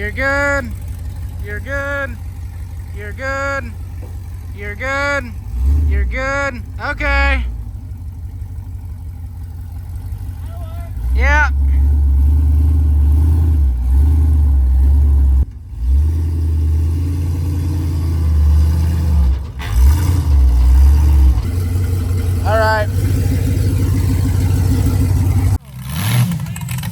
You're good. You're good. You're good. You're good. You're good. Okay. Yeah. All right.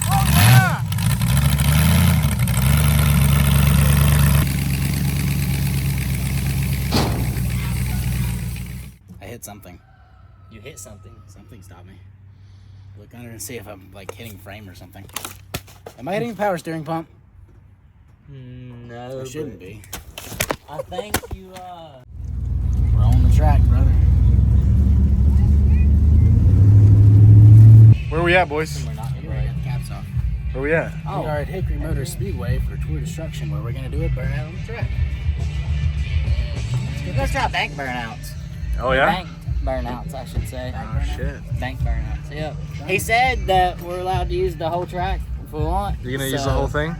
Oh yeah. I hit something. You hit something. Something stopped me. Look under and see if I'm like hitting frame or something. Am I hitting the power steering pump? No. I shouldn't be. I think you We're on the track, brother. Where we at, boys? we're not Here, I got the caps off. Where we at? We are at Hickory Motor Speedway for Tour Destruction, where we're gonna do a burnout on the track. Let's try bank burnouts. Oh yeah? Bank burnouts, I should say. Oh shit. Bank burnouts. Yep. He said that we're allowed to use the whole track if we want. You gonna use the whole thing?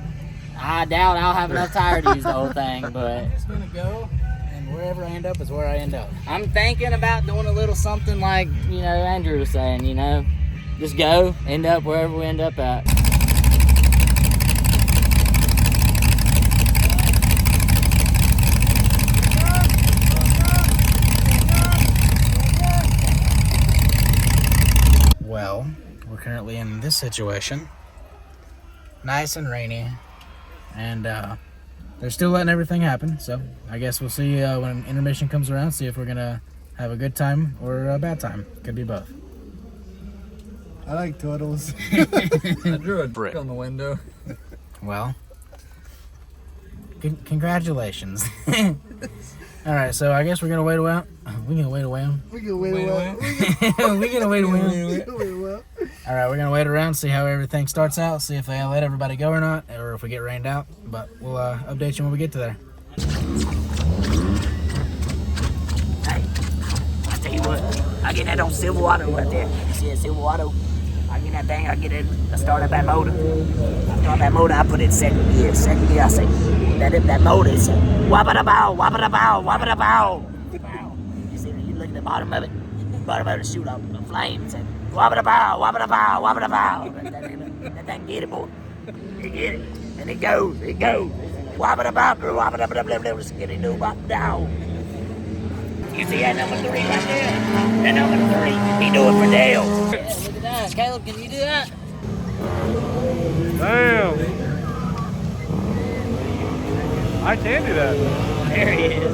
I doubt I'll have enough tire to use the whole thing, but I'm just gonna go, and wherever I end up is where I end up. I'm thinking about doing a little something like, you know, Andrew was saying, you know, just go, end up wherever we end up at. Well, we're currently in this situation. Nice and rainy, and they're still letting everything happen, so I guess we'll see when intermission comes around, see if we're gonna have a good time or a bad time. Could be both. I like turtles. I drew a brick on the window. Well, congratulations. All right, so I guess we're gonna wait around. We're gonna wait around. We can wait a while. We're gonna wait around. We can wait a while. All right, we're gonna wait around, see how everything starts out, see if they let everybody go or not, or if we get rained out. But we'll update you when we get to there. Hey, I tell you what, I get that on Silver Auto right there. You see that Silver Auto? I get that thing, I get it, I start up that motor. I start that motor, I put it in second gear. Second gear, I say, that motor is wabba-da-bow, wabba-da-bow, wabba-da-bow. You see, you look at the bottom of it shoot up the flames and wabba-da-bow, wabba-da-bow, wabba-da-bow. That thing get it, boy. You get it, and it goes. Wabba-da-bow, wabba-da-bow, skitty-doo-bop-dow. You see that number 3 right there? That number 3, he do it for Dale. Yeah, look at that. Caleb, can you do that? Damn. I can do that. There he is.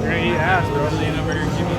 You're gonna eat ass, bro. Lean over here and give me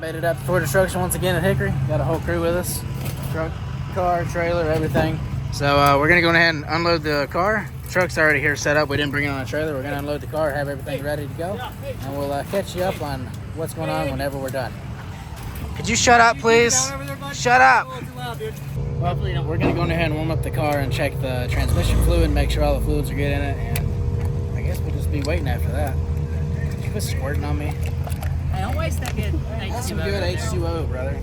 Made it up to Ford Destruction once again at Hickory. Got a whole crew with us. Truck, car, trailer, everything. So we're gonna go ahead and unload the car. The truck's already here set up. We didn't bring it on a trailer. We're gonna unload the car, have everything ready to go. And we'll catch you up on what's going on whenever we're done. Could you shut up, please? Shut up! Well, we're gonna go ahead and warm up the car and check the transmission fluid, make sure all the fluids are good in it, and I guess we'll just be waiting after that. Did you quit squirting on me? Hey, don't waste that good H2O. That's some good H2O, brother.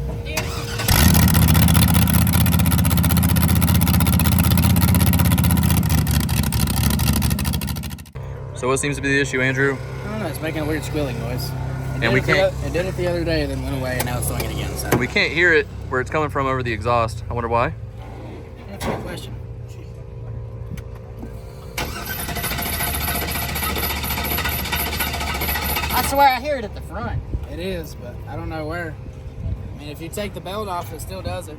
So what seems to be the issue, Andrew? I don't know, it's making a weird squealing noise. And we can't. It did it the other day, then went away, and now it's doing it again. So. We can't hear it where it's coming from over the exhaust. I wonder why. That's a good question. I swear I hear it at the front. It is, but I don't know where. I mean, if you take the belt off, it still does it.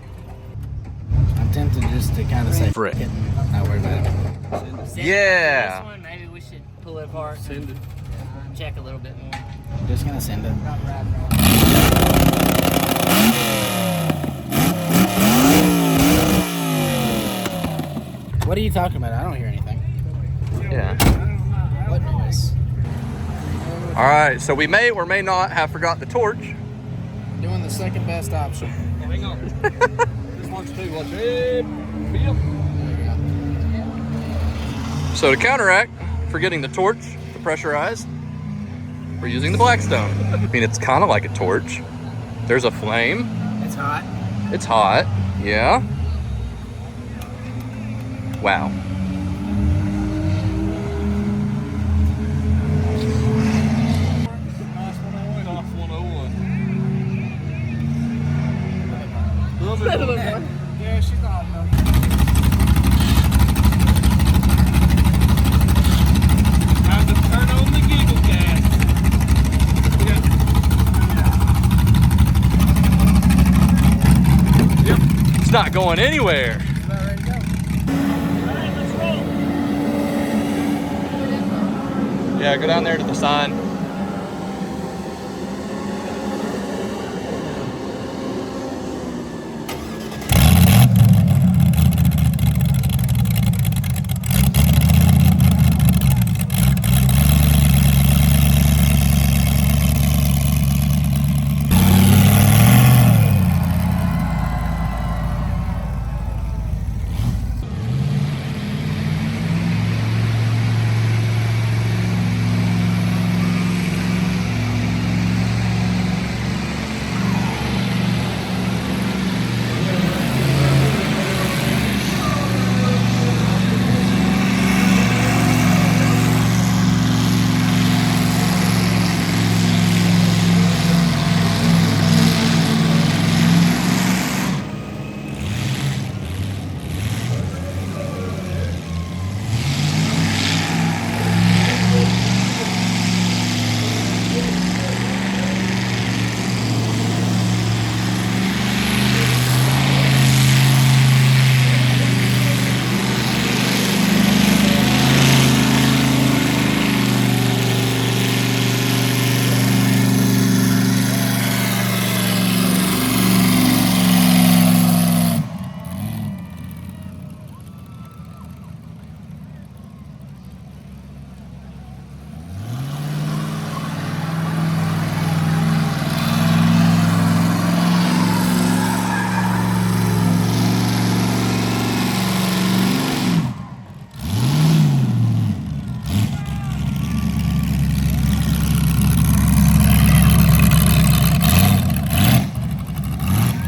I'm tempted just to kind of say Frick. it and not worry about it. Send Yeah. This one, maybe we should pull it apart. Send it. Check a little bit more. I'm just gonna send it. What are you talking about? I don't hear anything. Yeah. What noise? All right. So we may or may not have forgot the torch. Doing the second best option. Hang on. This one's too. Watch it. Feel. So to counteract forgetting the torch, the pressurized, we're using the Blackstone. I mean, it's kind of like a torch. There's a flame. It's hot. It's hot. Yeah. Wow. Nice 101 off 101. A little bit more. Yeah, she's not enough. Time to turn on the giggle gas. Yep. It's not going anywhere. Yeah, go down there to the sign.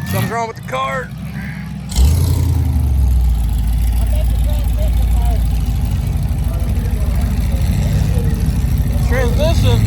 Something's wrong with the cart. Transmission.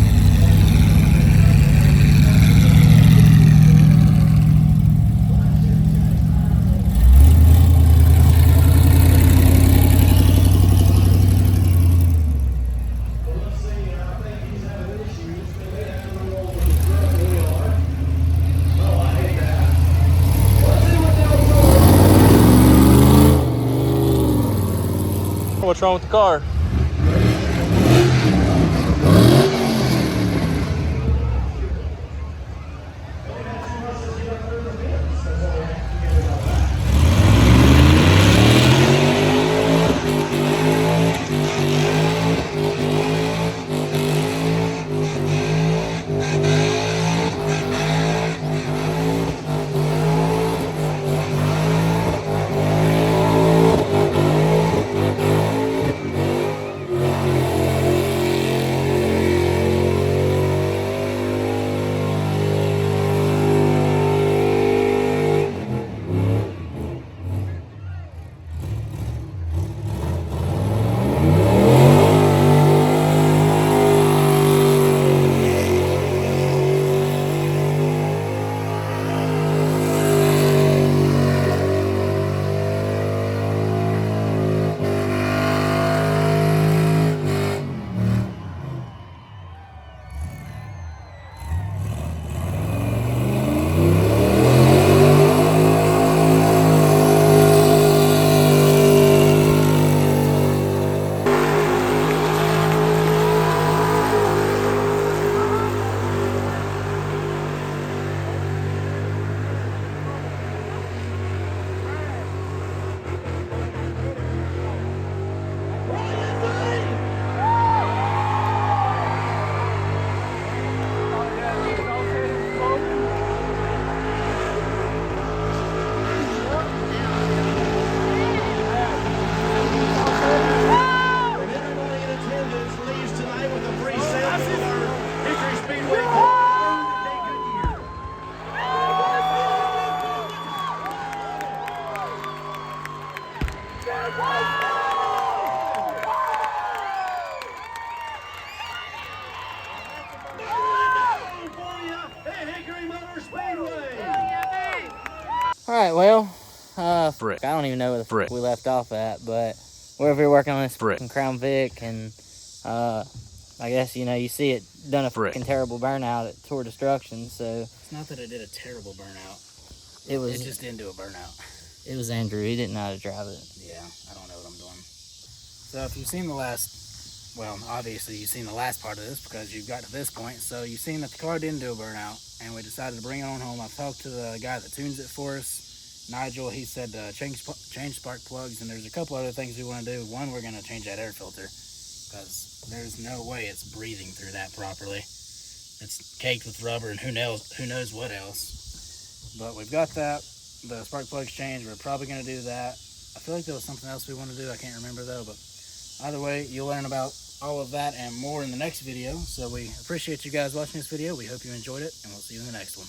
What's wrong with the car? Alright, well, Frick. I don't even know where the Frick. we left off at, but we're over here working on this Frick. fucking Crown Vic, and I guess, you know, you see it done a Frick. fucking terrible burnout at Tour Destruction, so It's not that it did a terrible burnout. it was It just didn't do a burnout. it was Andrew. He didn't know how to drive it. Yeah, I don't know what I'm doing. So if you've seen the last, well, obviously you've seen the last part of this because you've got to this point. So you've seen that the car didn't do a burnout, and we decided to bring it on home. I've talked to the guy that tunes it for us, Nigel. He said change spark plugs, and there's a couple other things we want to do. One, we're going to change that air filter because there's no way it's breathing through that properly. It's caked with rubber and who knows what else. But we've got that. The spark plugs changed. We're probably going to do that. I feel like there was something else we want to do. I can't remember though, but either way, you'll learn about all of that and more in the next video. So we appreciate you guys watching this video. We hope you enjoyed it, and we'll see you in the next one.